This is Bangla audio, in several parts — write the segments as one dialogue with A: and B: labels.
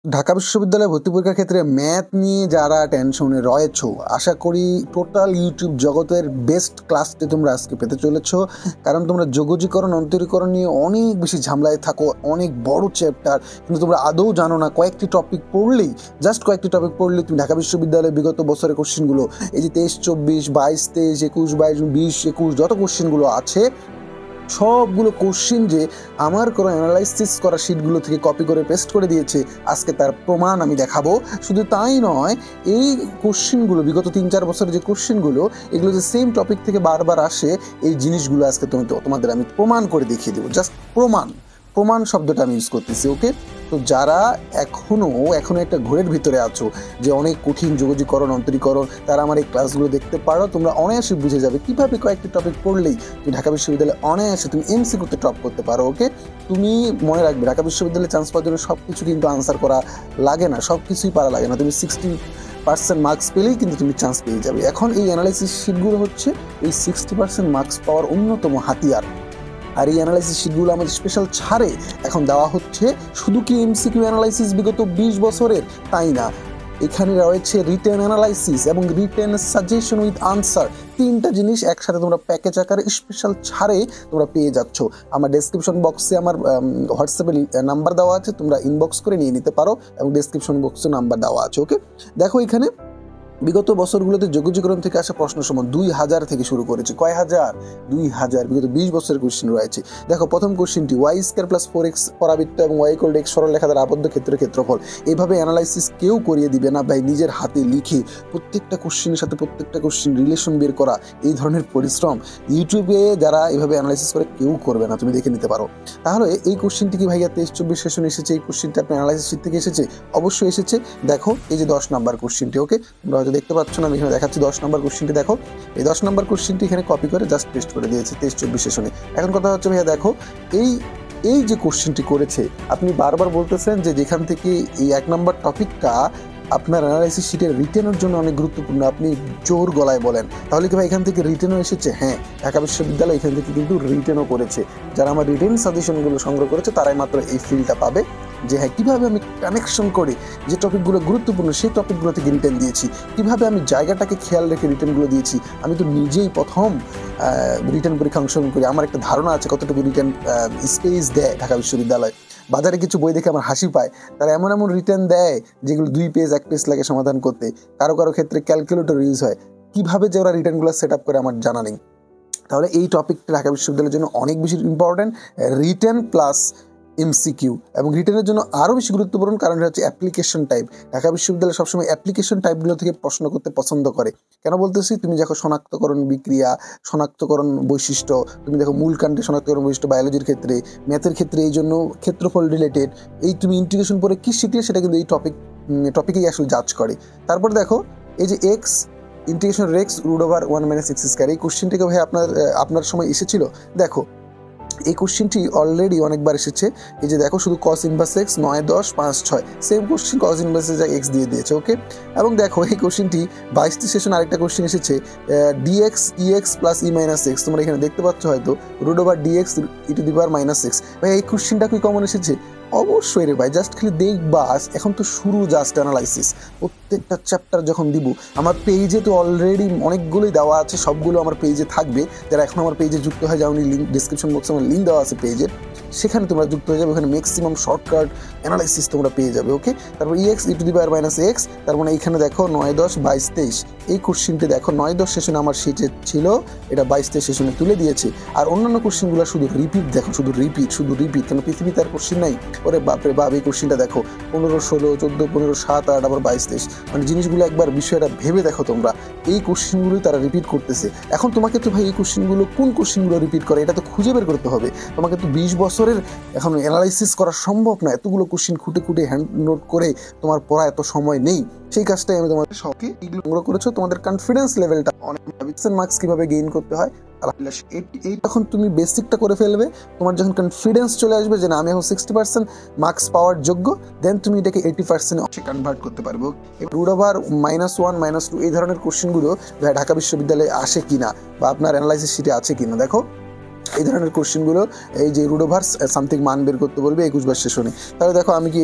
A: ঢাকা বিশ্ববিদ্যালয়ে ভর্তি পরীক্ষার ক্ষেত্রে ম্যাথ নিয়ে যারা টেনশনে রয়েছো, আশা করি টোটাল ইউটিউব জগতের বেস্ট ক্লাসটি তোমরা আজকে পেতে চলেছো। কারণ তোমরা যোগজীকরণ অন্তরীকরণ নিয়ে অনেক বেশি ঝামেলায় থাকো, অনেক বড় চ্যাপ্টার, কিন্তু তোমরা আদৌ জানো না কয়েকটি টপিক পড়লেই, জাস্ট কয়েকটি টপিক পড়লেই তুমি ঢাকা বিশ্ববিদ্যালয়ের বিগত বছরের কোশ্চেনগুলো, এই যে 23-24, 22-23, 21-22, 20-21 যত কোশ্চেনগুলো আছে, সবগুলো কোশ্চিন যে আমার কোনো অ্যানালাইসিস করা শিটগুলো থেকে কপি করে পেস্ট করে দিয়েছে, আজকে তার প্রমাণ আমি দেখাবো। শুধু তাই নয়, এই কোশ্চিনগুলো বিগত 3-4 বছরের যে কোশ্চিনগুলো, এগুলো যে সেম টপিক থেকে বারবার আসে, এই জিনিসগুলো আজকে তোমাদের আমি প্রমাণ করে দেখিয়ে দেবো। জাস্ট প্রমাণ শব্দটা আমি ইউজ করতেছি, ওকে? তো যারা এখনও একটা ঘোরের ভিতরে আছো যে অনেক কঠিন যোগজীকরণ অন্তরীকরণ, তারা আমার এই ক্লাসগুলো দেখতে পারো। তোমরা অনায়াসে বুঝে যাবে কীভাবে কয়েকটি টপিক পড়লেই তুমি ঢাকা বিশ্ববিদ্যালয়ে অনায়াসে তুমি এমসিকিউতে টপ করতে পারো, ওকে? তুমি মনে রাখবে, ঢাকা বিশ্ববিদ্যালয়ে চান্স পাওয়ার জন্য সব কিছু কিন্তু আনসার করা লাগে না, সব কিছুই পারা লাগে না। তুমি 60% মার্কস পেলেই কিন্তু তুমি চান্স পেয়ে যাবে। এখন এই অ্যানালাইসিস শিটগুলো হচ্ছে এই 60% মার্কস পাওয়ার অন্যতম হাতিয়ার। আর এই অ্যানালাইসিস শিটগুলো আমাদের স্পেশাল ছাড়ে এখন দেওয়া হচ্ছে। শুধু কি এমসিকিউ অ্যানালাইসিস বিগত 20 বছরের, তাই না, এখানে রয়েছে রিটেন অ্যানালাইসিস এবং রিটেন সাজেশন উইথ আনসার। তিনটা জিনিস একসাথে তোমরা প্যাকেজ আকারে স্পেশাল ছাড়ে তোমরা পেয়ে যাচ্ছ। আমার ডেসক্রিপশন বক্সে আমার হোয়াটসঅ্যাপে নাম্বার দেওয়া আছে, তোমরা ইনবক্স করে নিয়ে নিতে পারো, এবং ডেসক্রিপশন বক্সে নাম্বার দেওয়া আছে, ওকে? দেখো এখানে বিগত বছরগুলোতে যোগজীকরণ থেকে আসা প্রশ্ন সমান 2000 থেকে শুরু করেছি। কয় হাজার? 2000। বিগত 20 বছরের কোশ্চেন রয়েছে। দেখো প্রথম কোশ্চেনটি, y² + 4x পরাবৃত্ত এবং y = x সরলরেখা দ্বারা আবদ্ধ ক্ষেত্রের ক্ষেত্রফল। এইভাবে অ্যানালাইসিস কেউ করিয়ে দিবে না ভাই, নিজের হাতে লিখে প্রত্যেকটা কোশ্চেনের সাথে প্রত্যেকটা কোশ্চেন রিলেশন বের করা, এই ধরনের পরিশ্রম ইউটিউবে যারা এভাবে অ্যানালাইসিস করে কেউ করবে না, তুমি দেখে নিতে পারো। তাহলে এই কোশ্চেনটি কি ভাইয়া 23-24 সেশনে এসেছে? এই কোশ্চেনটা আপনার অ্যানালাইসিস শিট থেকে এসেছে? অবশ্যই এসেছে। দেখো এই যে 10 নাম্বার কোশ্চেনটি, ওকে? তোমরা হয়তো দেখতে পাচ্ছ না, আমি এখানে দেখাচ্ছি 10 নম্বর কোশ্চেনটি। দেখো এই 10 নম্বর কোশ্চেনটি এখানে কপি করে জাস্ট পেস্ট করে দিয়েছে 23-24 সেশনে। এখন কথা হচ্ছে ভাইয়া, দেখো এই যে কোশ্চেনটি করেছে, আপনি বারবার বলতেছেন যে যেখান থেকে এই 1 নম্বর টপিকটা আপনার অ্যানালাইসিস শিটের রিটেনের জন্য অনেক গুরুত্বপূর্ণ, আপনি জোর গলায় বলেন। তাহলে কি ভাই এখান থেকে রিটেনও এসেছে? হ্যাঁ, ঢাকা বিশ্ববিদ্যালয় এখান থেকে কিন্তু রিটেনও করেছে। যারা আমার রিটেন সাজেশনগুলো সংগ্রহ করেছে তারাই মাত্র এই ফিল্ডটা পাবে, যে হ্যাঁ কীভাবে আমি কানেকশন করে যে টপিকগুলো গুরুত্বপূর্ণ সেই টপিকগুলো থেকে রিটেন দিয়েছি, কীভাবে আমি জায়গাটাকে খেয়াল রেখে রিটেনগুলো দিয়েছি। আমি তো নিজেই প্রথম রিটেন পরীক্ষা অংশগ্রহণ করি, আমার একটা ধারণা আছে কতটুকু রিটেন স্পেস দেয় ঢাকা বিশ্ববিদ্যালয়। বাজারে কিছু বই দেখে আমার হাসি পায়, তারা এমন রিটার্ন দেয় যেগুলো 2 পেজ 1 পেজ লাগে সমাধান করতে। কারো ক্ষেত্রে ক্যালকুলেটর ইউজ হয়। কীভাবে যে ওরা রিটার্নগুলো সেট আপ করে আমার জানা নেই। তাহলে এই টপিকটা ঢাকা বিশ্ববিদ্যালয়ের জন্য অনেক বেশি ইম্পর্ট্যান্ট, রিটেন প্লাস এমসিকিউ। এবং রিটেনের জন্য আরও বেশি গুরুত্বপূর্ণ কারণ হচ্ছে অ্যাপ্লিকেশন টাইপ। ঢাকা বিশ্ববিদ্যালয় সবসময় অ্যাপ্লিকেশন টাইপগুলো থেকে প্রশ্ন করতে পছন্দ করে। কেন বলতেছি? তুমি দেখো শনাক্তকরণ বিক্রিয়া, শনাক্তকরণ বৈশিষ্ট্য, তুমি দেখো মূল কাণ্ডে শনাক্তকরণ বৈশিষ্ট্য বায়োলজির ক্ষেত্রে, ম্যাথের ক্ষেত্রে এই জন্য ক্ষেত্রফল রিলেটেড। এই তুমি ইন্টিগ্রেশন পরে কী শিখলে সেটা কিন্তু এই টপিকেই আসলে জাজ করে। তারপর দেখো এই যে এক্স ইন্টিগ্রেশন রেক্স √1 - x², এই কোশ্চেনটিকে ভাই আপনার সময় এসেছিল। দেখো এই কোশ্চেনটি অলরেডি অনেকবার এসেছে। এই যে দেখো শুধু cos inverse x 9, 10, 5, 6 same question cos inverse x দিয়ে দিয়েছে, ওকে? এবং দেখো এই কোশ্চেনটি 22টি সেশন আরেকটা কোশ্চেন এসেছে, dx ex + e - x। তোমরা এখানে দেখতে পাচ্ছ হয়তো √dx e⁻⁻x। ভাই এই কোশ্চেনটা কি কমন এসেছে? অবশ্যই রে ভাই, জাস্ট খালি দেখবা। এখন তো শুরু জাস্ট অ্যানালাইসিস। প্রত্যেকটা চ্যাপ্টার যখন দিব, আমার পেজে তো অলরেডি অনেকগুলোই দেওয়া আছে, সবগুলো আমার পেজে থাকবে। যারা এখন আমার পেজে যুক্ত হয়ে যাওনি, লিঙ্ক ডিসক্রিপশন বক্সে আমার লিঙ্ক দেওয়া আছে পেজের, সেখানে তোমরা যুক্ত হয়ে যাবে। ওখানে ম্যাক্সিমাম শর্টকাট অ্যানালাইসিস তোমরা পেয়ে যাবে, ওকে? তারপর ex e⁻⁻x, তার মানে এইখানে দেখো 9, 10, 22, 23 এই কোশ্চেনটি দেখো 9, 10 সেশনে আমার শিটে ছিল, এটা 22, 23 সেশনে তুলে দিয়েছে। আর অন্যান্য কোশ্চেনগুলো শুধু রিপিট, দেখো শুধু রিপিট। কেন পৃথিবীতে আর কোশ্চেন নাই? ওরে বাপরে বাপ, এই কোশ্চেনটা দেখো 15, 16, 14, 15, 7, 8, আবার 22, 23। মানে জিনিসগুলো একবার বিষয়টা ভেবে দেখো তোমরা, এই কোশ্চেনগুলোই তারা রিপিট করতেছে। এখন তোমাকে তো ভাই এই কোশ্চেনগুলো কোন কোশ্চেনগুলো রিপিট করে এটা তো খুঁজে বের করতে হবে। তোমাকে তো 20 বছরের এখন অ্যানালাইসিস করা সম্ভব না, এতগুলো কোশ্চেন খুঁটে হ্যান্ড নোট করে তোমার পড়া এত সময় নেই। সেই কাজটাই আমি তোমাদের সবকে এইগুলো সংগ্রহ করেছো। তোমাদের কনফিডেন্স লেভেলটা অনেক, মার্কস কীভাবে গেইন করতে হয় এই তখন তুমি বেসিকটা করে ফেলবে। তোমার যখন কনফিডেন্স চলে আসবে যে না আমি এখন 60% মার্কস পাওয়ার যোগ্য, দেন তুমি এটাকে 80% কনভার্ট করতে পারবো। √1 - 2 এই ধরনের কোশ্চেনগুলো ঢাকা বিশ্ববিদ্যালয়ে আসে কিনা বা আপনার অ্যানালাইসিস শিটে আছে কিনা। দেখো এই ধরনের কোশ্চেনগুলো, এই যে √সামথিং মান বের করতে বলবে 21 বার সেশনে। তাহলে দেখো আমি কি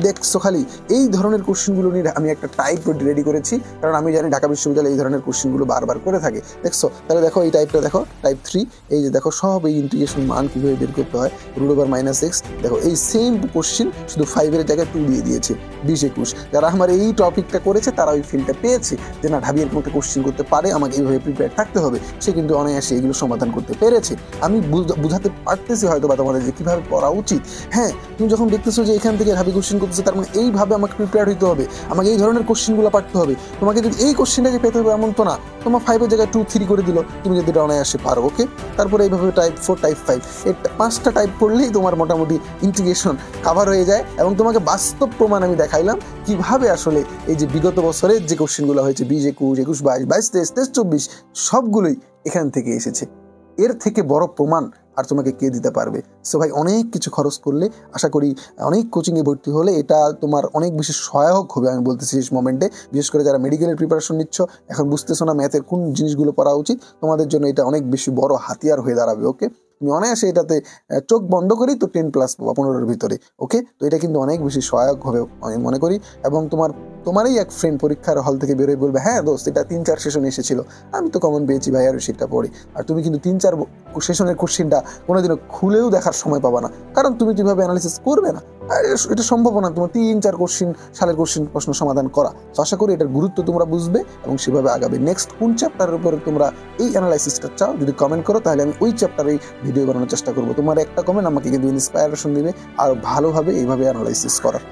A: দেখছো খালি এই ধরনের কোশ্চেনগুলো নিয়ে আমি একটা টাইপ রেডি করেছি, কারণ আমি জানি ঢাকা বিশ্ববিদ্যালয়ে এই ধরনের কোশ্চেনগুলো বারবার করে থাকে। দেখছো, তাহলে দেখো এই টাইপটা দেখো, টাইপ 3, এই যে দেখো সব এই ইন্টিগ্রেশন মান কীভাবে বের করতে হয়, √(-x), দেখো এই সেম কোশ্চেন শুধু 5-এর জায়গায় 2 দিয়ে দিয়েছে, 20-21। যারা আমার এই টপিকটা করেছে তারা ওই ফিল্ডটা পেয়েছে যে না, ঢাবি এরকম একটা কোশ্চেন করতে পারে, আমাকে এইভাবে প্রিপেয়ার থাকতে হবে, সে কিন্তু অনায়াসে এগুলো সমাধান করতে পেরেছে। আমি বুঝাতে পারতেছি হয়তো বা তোমাদের যে কীভাবে পড়া উচিত। হ্যাঁ, তুমি যখন দেখতেছো যে এখান থেকে ঢাবি কোশ্চেন করতেছে, তার মানে এইভাবে আমাকে প্রিপেয়ার হইতে হবে, আমাকে এই ধরনের কোশ্চেনগুলো পারতে হবে। তোমাকে যদি এই কোশ্চেনটাকে পেতে হবে এমন তো না, তোমার 5-এর জায়গায় 2-3 করে দিল, তুমি যদি এটা অনায়াসে পারো। ওকে, তারপরে এইভাবে টাইপ 4, টাইপ 5, এই 5টা টাইপ করলেই তোমার মোটামুটি ইন্টিগ্রেশন কাভার হয়ে যায়। এবং তোমাকে বাস্তব প্রমাণ আমি দেখাইলাম কিভাবে আসলে এই যে বিগত বছরের যে কোশ্চেনগুলো হয়েছে 20, 21, 21, 22, 22, 23, 23, 24, সবগুলোই এখান থেকে এসেছে। এর থেকে বড় প্রমাণ আর তোমাকে কে দিতে পারবে? সো ভাই, অনেক কিছু খরচ করলে, আশা করি অনেক কোচিংয়ে ভর্তি হলে এটা তোমার অনেক বেশি সহায়ক হবে আমি বলতেছি শেষ মোমেন্টে। বিশেষ করে যারা মেডিকেলের প্রিপারেশন নিচ্ছ, এখন বুঝতেছো না ম্যাথের কোন জিনিসগুলো পড়া উচিত, তোমাদের জন্য এটা অনেক বেশি বড় হাতিয়ার হয়ে দাঁড়াবে। ওকে, তুমি অনায়াসে এটাতে চোখ বন্ধ করেই তো 10+ পাবা 15-এর ভিতরে। ওকে, তো এটা কিন্তু অনেক বেশি সহায়ক হবে আমি মনে করি। এবং তোমারই এক ফ্রেন্ড পরীক্ষার হল থেকে বেরোয় বলবে, হ্যাঁ দোস্ত, এটা 3-4 সেশন এসেছিল, আমি তো কমন পেয়েছি ভাই, আর সেটা পড়ি। আর তুমি কিন্তু 3-4 সেশনের কোশ্চেনটা কোনোদিনও খুলেও দেখার সময় পাবা না, কারণ তুমি কীভাবে অ্যানালিসিস করবে না। এটা সম্ভব না তোমার 3-4 সালের কোশ্চেন প্রশ্ন সমাধান করা। তো আশা করি এটার গুরুত্ব তোমরা বুঝবে এবং সেভাবে আগাবে। নেক্সট কোন চ্যাপ্টারের উপরে তোমরা এই অ্যানালাইসিসটা চাও, যদি কমেন্ট করো তাহলে আমি ওই চ্যাপ্টারেই ভিডিও বানানোর চেষ্টা করবো। তোমার একটা কমেন্ট আমাকে কিন্তু ইন্সপায়ারেশন দিবে আর ভালোভাবে এইভাবে অ্যানালাইসিস করার।